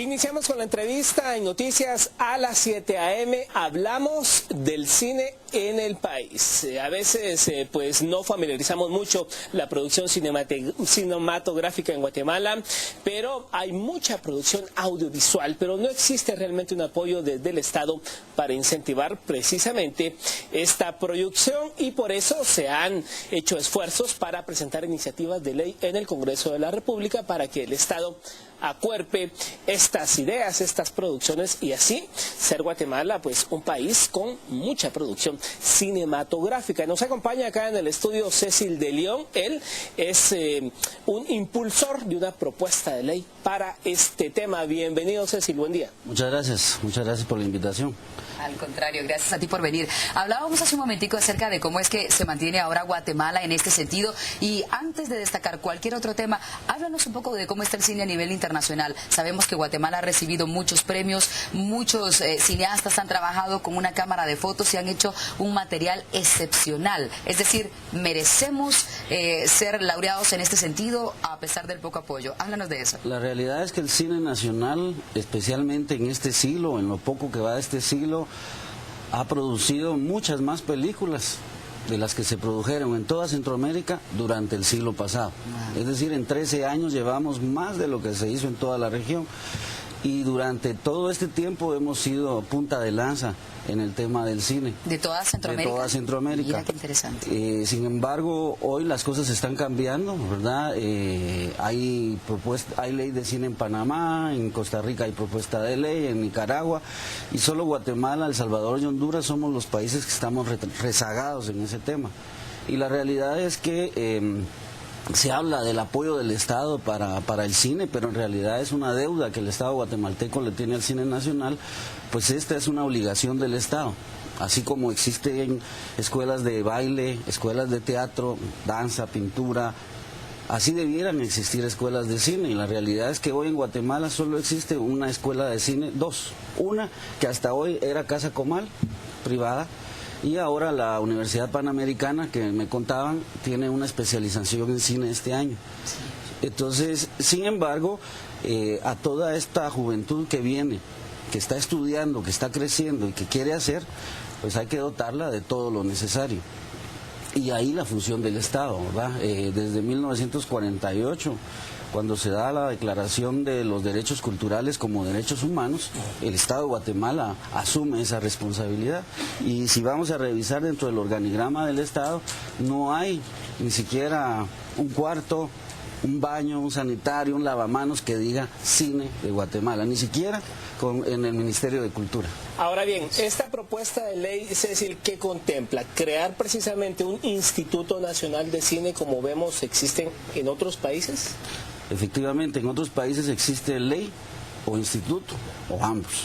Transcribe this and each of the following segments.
Iniciamos con la entrevista en Noticias a las 7 a.m. Hablamos del cine en el país. A veces pues no familiarizamos mucho la producción cinematográfica en Guatemala, pero hay mucha producción audiovisual, pero no existe realmente un apoyo desde el Estado para incentivar precisamente esta producción, y por eso se han hecho esfuerzos para presentar iniciativas de ley en el Congreso de la República para que el Estado acuerpe estas ideas, estas producciones, y así ser Guatemala pues un país con mucha producción cinematográfica. Nos acompaña acá en el estudio Cecil de León. Él es un impulsor de una propuesta de ley para este tema. Bienvenido, Cecil, buen día. Muchas gracias por la invitación. Al contrario, gracias a ti por venir. Hablábamos hace un momentico acerca de cómo es que se mantiene ahora Guatemala en este sentido, y antes de destacar cualquier otro tema, háblanos un poco de cómo está el cine a nivel internacional. Sabemos que Guatemala ha recibido muchos premios, muchos cineastas han trabajado con una cámara de fotos y han hecho un material excepcional. Es decir, merecemos ser laureados en este sentido a pesar del poco apoyo. Háblanos de eso. La realidad es que el cine nacional, especialmente en este siglo, en lo poco que va de este siglo, ha producido muchas más películas de las que se produjeron en toda Centroamérica durante el siglo pasado. Es decir, en 13 años llevamos más de lo que se hizo en toda la región. Y durante todo este tiempo hemos sido punta de lanza en el tema del cine. ¿De toda Centroamérica? De toda Centroamérica. Mira qué interesante. Sin embargo, hoy las cosas están cambiando, ¿verdad? Hay ley de cine en Panamá, en Costa Rica hay propuesta de ley, en Nicaragua, y solo Guatemala, El Salvador y Honduras somos los países que estamos rezagados en ese tema. Y la realidad es que se habla del apoyo del Estado para el cine, pero en realidad es una deuda que el Estado guatemalteco le tiene al cine nacional, pues esta es una obligación del Estado. Así como existen escuelas de baile, escuelas de teatro, danza, pintura, así debieran existir escuelas de cine, y la realidad es que hoy en Guatemala solo existe una escuela de cine, dos. Una que hasta hoy era Casa Comal, privada, y ahora la Universidad Panamericana, que me contaban, tiene una especialización en cine este año. Entonces, sin embargo, a toda esta juventud que viene, que está estudiando, que está creciendo y que quiere hacer, pues hay que dotarla de todo lo necesario. Y ahí la función del Estado, ¿verdad? Desde 1948, cuando se da la Declaración de los Derechos Culturales como Derechos Humanos, el Estado de Guatemala asume esa responsabilidad. Y si vamos a revisar dentro del organigrama del Estado, no hay ni siquiera un cuarto, un baño, un sanitario, un lavamanos que diga cine de Guatemala, ni siquiera en el Ministerio de Cultura. Ahora bien, esta propuesta de ley, Cecil, ¿qué contempla? Crear precisamente un Instituto Nacional de Cine como vemos existen en otros países. Efectivamente, en otros países existe ley o instituto, o ambos.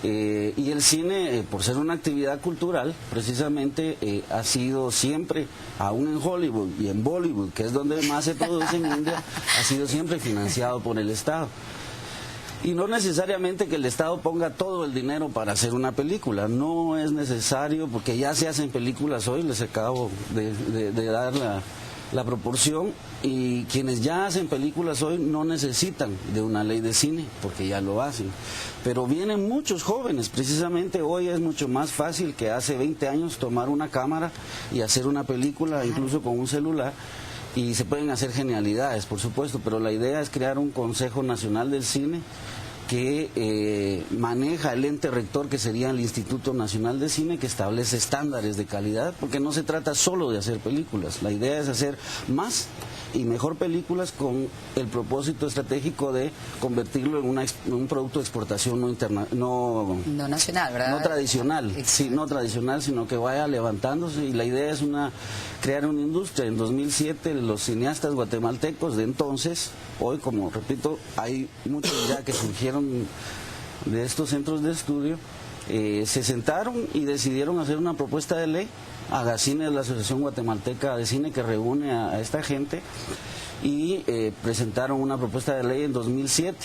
Y el cine, por ser una actividad cultural, precisamente ha sido siempre, aún en Hollywood y en Bollywood, que es donde más se produce en India, ha sido siempre financiado por el Estado. Y no necesariamente que el Estado ponga todo el dinero para hacer una película, no es necesario, porque ya se hacen películas hoy, les acabo de dar la proporción, y quienes ya hacen películas hoy no necesitan de una ley de cine, porque ya lo hacen. Pero vienen muchos jóvenes, precisamente hoy es mucho más fácil que hace 20 años tomar una cámara y hacer una película, incluso con un celular, y se pueden hacer genialidades, por supuesto, pero la idea es crear un Consejo Nacional del Cine que maneja el ente rector, que sería el Instituto Nacional de Cine, que establece estándares de calidad, porque no se trata solo de hacer películas, la idea es hacer más y mejor películas con el propósito estratégico de convertirlo en un producto de exportación no nacional, ¿verdad? No tradicional, sí, no tradicional, sino que vaya levantándose, y la idea es crear una industria. En 2007 los cineastas guatemaltecos de entonces, hoy, como repito, hay muchos ya que surgieron de estos centros de estudio, se sentaron y decidieron hacer una propuesta de ley. Agacine es la Asociación Guatemalteca de Cine que reúne a esta gente, y presentaron una propuesta de ley en 2007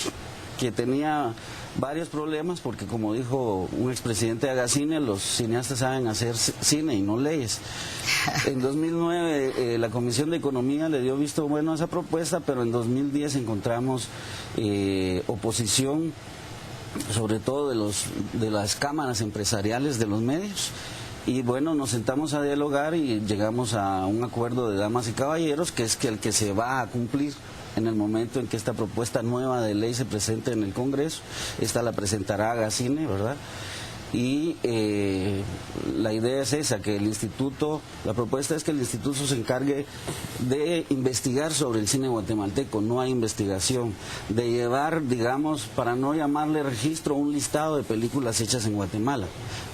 que tenía varios problemas porque, como dijo un expresidente de Agacine, los cineastas saben hacer cine y no leyes. En 2009 la Comisión de Economía le dio visto bueno a esa propuesta, pero en 2010 encontramos oposición, sobre todo de las cámaras empresariales de los medios. Y bueno, nos sentamos a dialogar y llegamos a un acuerdo de damas y caballeros, que es que el que se va a cumplir en el momento en que esta propuesta nueva de ley se presente en el Congreso. Esta la presentará Agacine, ¿verdad? Y la idea es esa, que el instituto, la propuesta es que el instituto se encargue de investigar sobre el cine guatemalteco, no hay investigación, de llevar, digamos, para no llamarle registro, un listado de películas hechas en Guatemala.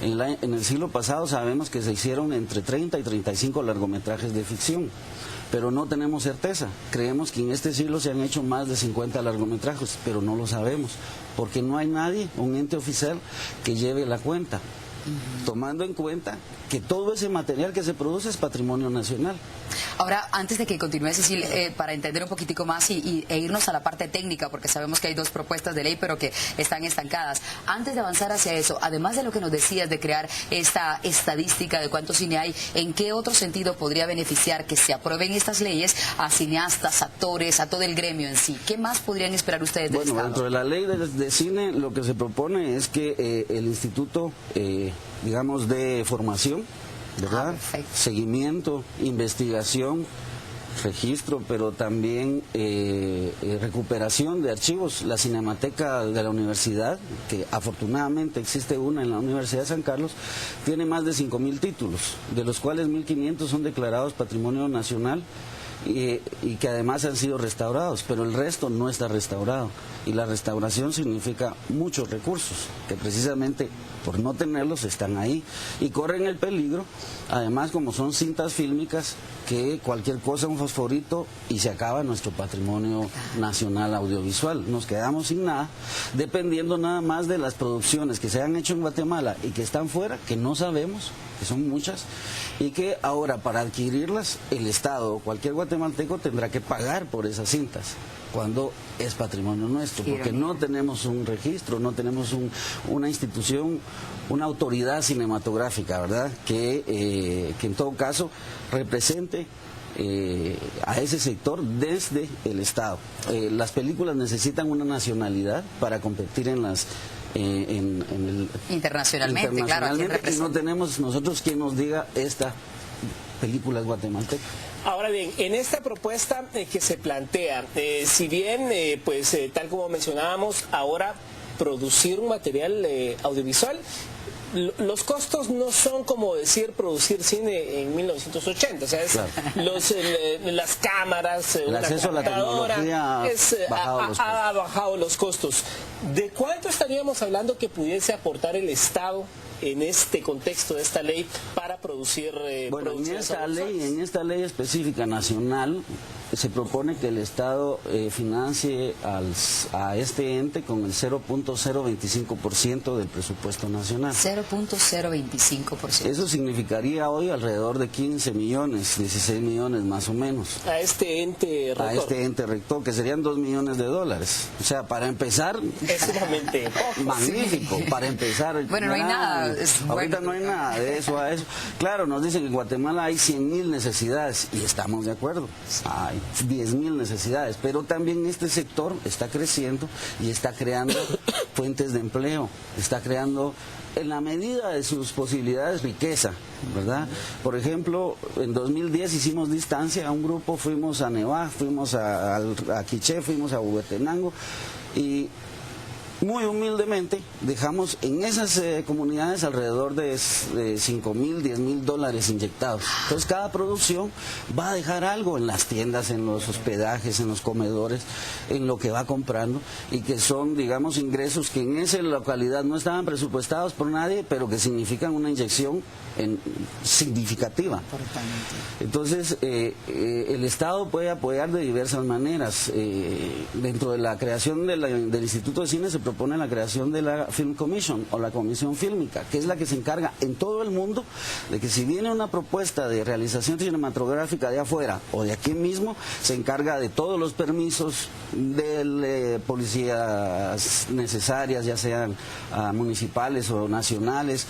En el siglo pasado sabemos que se hicieron entre 30 y 35 largometrajes de ficción, pero no tenemos certeza. Creemos que en este siglo se han hecho más de 50 largometrajes, pero no lo sabemos, porque no hay nadie, un ente oficial, que lleve la cuenta, tomando en cuenta que todo ese material que se produce es patrimonio nacional. Ahora, antes de que continúe, Cecil, para entender un poquitico más e irnos a la parte técnica, porque sabemos que hay dos propuestas de ley, pero que están estancadas. Antes de avanzar hacia eso, además de lo que nos decías de crear esta estadística de cuánto cine hay, ¿en qué otro sentido podría beneficiar que se aprueben estas leyes a cineastas, actores, a todo el gremio en sí? ¿Qué más podrían esperar ustedes del Estado? Dentro de la ley de cine, lo que se propone es que el instituto, digamos, de formación, ¿verdad? Seguimiento, investigación, registro, pero también recuperación de archivos. La Cinemateca de la Universidad, que afortunadamente existe una en la Universidad de San Carlos, tiene más de 5.000 títulos, de los cuales 1.500 son declarados Patrimonio Nacional y que además han sido restaurados, pero el resto no está restaurado. Y la restauración significa muchos recursos, que precisamente por no tenerlos están ahí y corren el peligro, además como son cintas fílmicas, que cualquier cosa, un fosforito y se acaba nuestro patrimonio nacional audiovisual. Nos quedamos sin nada, dependiendo nada más de las producciones que se han hecho en Guatemala y que están fuera, que no sabemos, que son muchas, y que ahora para adquirirlas el Estado o cualquier guatemalteco tendrá que pagar por esas cintas, cuando es patrimonio nuestro, porque no tenemos un registro, no tenemos una institución, una autoridad cinematográfica, ¿verdad?, que en todo caso represente a ese sector desde el Estado. Las películas necesitan una nacionalidad para competir en las internacionalmente, claro, y no tenemos nosotros quien nos diga esta película es guatemalteca. Ahora bien, en esta propuesta que se plantea, si bien, tal como mencionábamos, ahora producir un material audiovisual, los costos no son como decir producir cine en 1980, o sea, es claro, las cámaras, el acceso a la tecnología ha bajado los costos. ¿De cuánto estaríamos hablando que pudiese aportar el Estado en este contexto de esta ley para producir en esta ley específica nacional se propone que el Estado financie a este ente con el 0.025% del presupuesto nacional. 0.025%. Eso significaría hoy alrededor de 15 millones, 16 millones más o menos. A este ente rector. A este ente rector, que serían $2 millones. O sea, para empezar, es sumamente magnífico, para empezar. Bueno, no hay nada. Ahorita no hay nada de eso a eso. Claro, nos dicen que en Guatemala hay 100.000 necesidades y estamos de acuerdo. Hay 10.000 necesidades, pero también este sector está creciendo y está creando fuentes de empleo, está creando en la medida de sus posibilidades riqueza, ¿verdad? Por ejemplo, en 2010 hicimos distancia a un grupo, fuimos a Neva, fuimos a Quiché, fuimos a Huehuetenango y muy humildemente dejamos en esas comunidades alrededor de $5,000, $10,000 inyectados. Entonces cada producción va a dejar algo en las tiendas, en los hospedajes, en los comedores, en lo que va comprando, y que son, digamos, ingresos que en esa localidad no estaban presupuestados por nadie, pero que significan una inyección significativa. Entonces el Estado puede apoyar de diversas maneras. Dentro de la creación del Instituto de Cine se propone la creación de la Film Commission o la Comisión Fílmica, que es la que se encarga en todo el mundo de que si viene una propuesta de realización cinematográfica de afuera o de aquí mismo, se encarga de todos los permisos de policías necesarias, ya sean municipales o nacionales,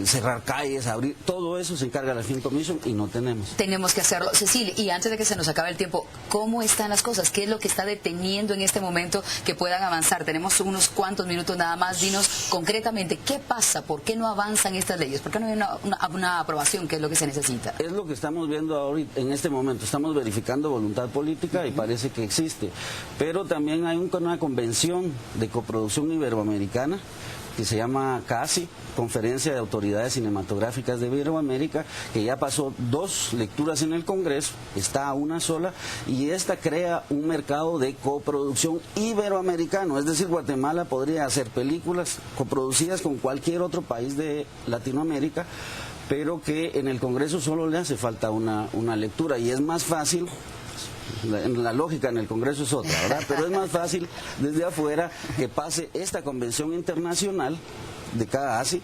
cerrar calles, abrir, todo eso se encarga la Film Commission y no tenemos. Tenemos que hacerlo. Cecil, y antes de que se nos acabe el tiempo, ¿cómo están las cosas? ¿Qué es lo que está deteniendo en este momento que puedan avanzar? Tenemos unos cuantos minutos nada más. Dinos concretamente, ¿qué pasa? ¿Por qué no avanzan estas leyes? ¿Por qué no hay una aprobación, que es lo que se necesita? Es lo que estamos viendo ahorita, en este momento. Estamos verificando voluntad política y parece que existe. Pero también hay una convención de coproducción iberoamericana que se llama CACI, Conferencia de Autoridades Cinematográficas de Iberoamérica, que ya pasó 2 lecturas en el Congreso, está a una sola, y esta crea un mercado de coproducción iberoamericano, es decir, Guatemala podría hacer películas coproducidas con cualquier otro país de Latinoamérica, pero que en el Congreso solo le hace falta una lectura, y es más fácil. La lógica en el Congreso es otra, ¿verdad? Pero es más fácil desde afuera que pase esta convención internacional de CACI,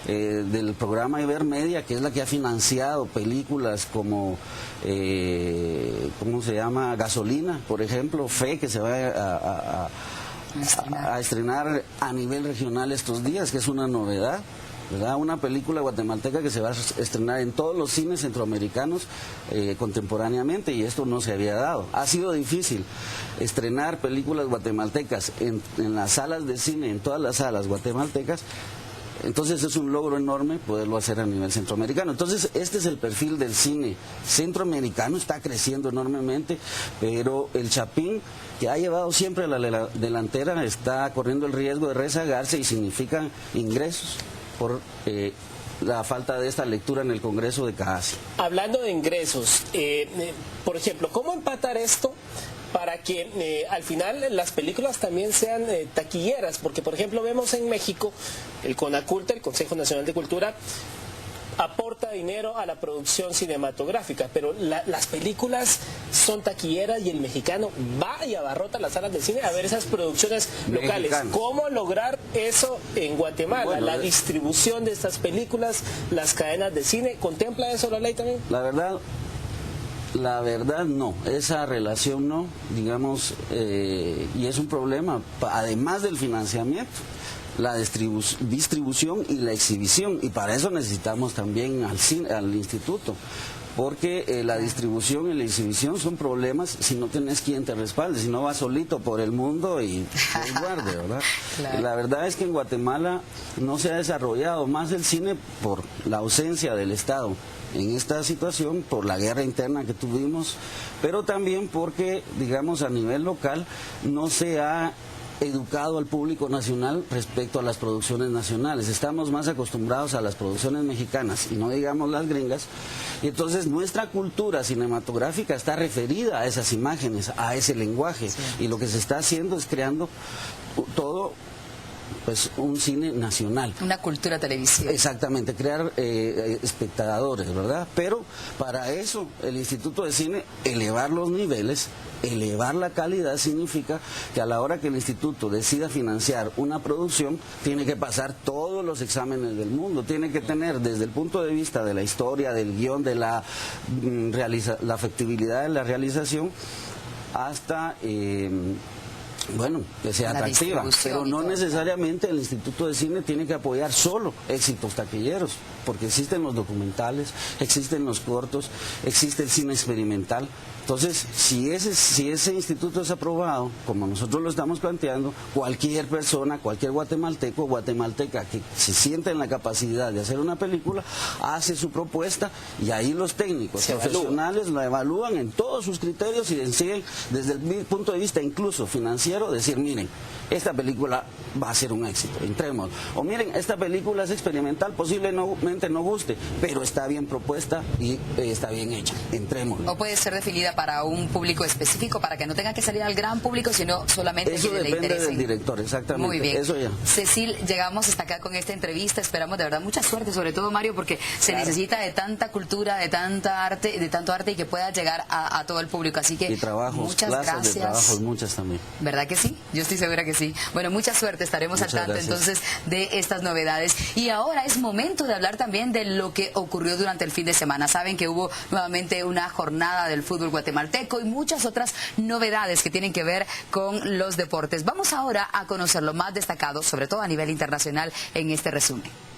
del programa Ibermedia, que es la que ha financiado películas como, ¿cómo se llama? Gasolina, por ejemplo, Fe, que se va a estrenar a nivel regional estos días, que es una novedad, ¿verdad? Una película guatemalteca que se va a estrenar en todos los cines centroamericanos contemporáneamente, y esto no se había dado. Ha sido difícil estrenar películas guatemaltecas en las salas de cine, en todas las salas guatemaltecas. Entonces es un logro enorme poderlo hacer a nivel centroamericano. Entonces este es el perfil del cine centroamericano, está creciendo enormemente, pero el Chapín, que ha llevado siempre a la delantera, está corriendo el riesgo de rezagarse, y significan ingresos por la falta de esta lectura en el Congreso de CACI. Hablando de ingresos, por ejemplo, ¿cómo empatar esto para que al final las películas también sean taquilleras? Porque, por ejemplo, vemos en México el CONACULTA, el Consejo Nacional de Cultura, aporta dinero a la producción cinematográfica, pero las películas son taquilleras y el mexicano va y abarrota las salas de cine a ver esas producciones locales. ¿Cómo lograr eso en Guatemala? Bueno, la distribución de estas películas, las cadenas de cine, ¿contempla eso la ley también? La verdad no, esa relación no, digamos, y es un problema, además del financiamiento, la distribución y la exhibición, y para eso necesitamos también al instituto, porque la distribución y la exhibición son problemas si no tenés quien te respalde, si no vas solito por el mundo y guarde, ¿verdad? Claro. La verdad es que en Guatemala no se ha desarrollado más el cine por la ausencia del Estado en esta situación, por la guerra interna que tuvimos, pero también porque, digamos, a nivel local no se ha educado al público nacional respecto a las producciones nacionales. Estamos más acostumbrados a las producciones mexicanas y no digamos las gringas, y entonces nuestra cultura cinematográfica está referida a esas imágenes, a ese lenguaje, sí. Y lo que se está haciendo es creando todo, pues, un cine nacional. Una cultura televisiva. Exactamente, crear espectadores, ¿verdad? Pero para eso el Instituto de Cine, elevar los niveles, elevar la calidad, significa que a la hora que el instituto decida financiar una producción, tiene que pasar todos los exámenes del mundo, tiene que tener desde el punto de vista de la historia, del guión, de la factibilidad de la realización, hasta bueno, que sea atractiva, pero no necesariamente el Instituto de Cine tiene que apoyar solo éxitos taquilleros, porque existen los documentales, existen los cortos, existe el cine experimental. Entonces, si ese instituto es aprobado, como nosotros lo estamos planteando, cualquier persona, cualquier guatemalteco o guatemalteca que se sienta en la capacidad de hacer una película, hace su propuesta, y ahí los técnicos profesionales lo evalúan en todos sus criterios y deciden, desde el punto de vista incluso financiero, decir, miren, esta película va a ser un éxito, entremos. O miren, esta película es experimental, posiblemente no guste, pero está bien propuesta y está bien hecha, entremos. O puede ser definida para un público específico, para que no tenga que salir al gran público, sino solamente eso que le depende interese. Del director, exactamente. Muy bien. Eso ya. Cecil, llegamos hasta acá con esta entrevista, esperamos de verdad mucha suerte, sobre todo Mario, porque se necesita de tanta cultura, de tanto arte, y que pueda llegar a todo el público, así que y trabajos, muchas plazas gracias. De trabajos, muchas también. ¿Verdad que sí? Yo estoy segura que sí. sí. Bueno, mucha suerte, estaremos al tanto entonces de estas novedades. Y ahora es momento de hablar también de lo que ocurrió durante el fin de semana. Saben que hubo nuevamente una jornada del fútbol guatemalteco y muchas otras novedades que tienen que ver con los deportes. Vamos ahora a conocer lo más destacado, sobre todo a nivel internacional, en este resumen.